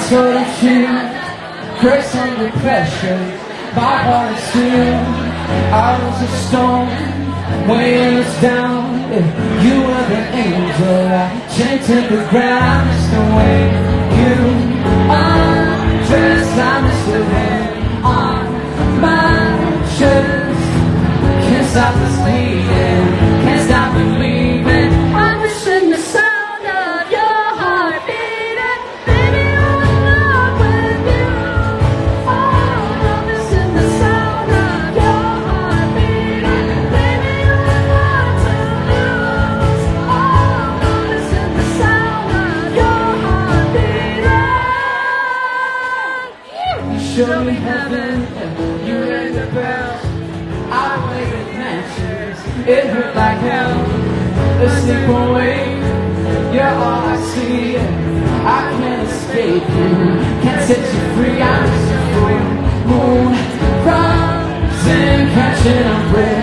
so that you grace under pressure. My heart is steel. I was a stone weighing us down. You were the angel I chained to the ground. It's the way you undressed. I miss the hand on my chest. Can't stop this bleeding, can't stop believing. I'm missing the sound of your heart beating. Baby, I'm in love with you. Oh, I'm missing the sound of your heart beating. Baby, you're not to lose. Oh, I'm missing the sound of your heart beating. You showed me heaven, you rang the bells. I waited matches, it hurt like hell. The sleep away, you're all I see. I can't escape you, can't set you free. I'm just a full moon rising, catching a breath.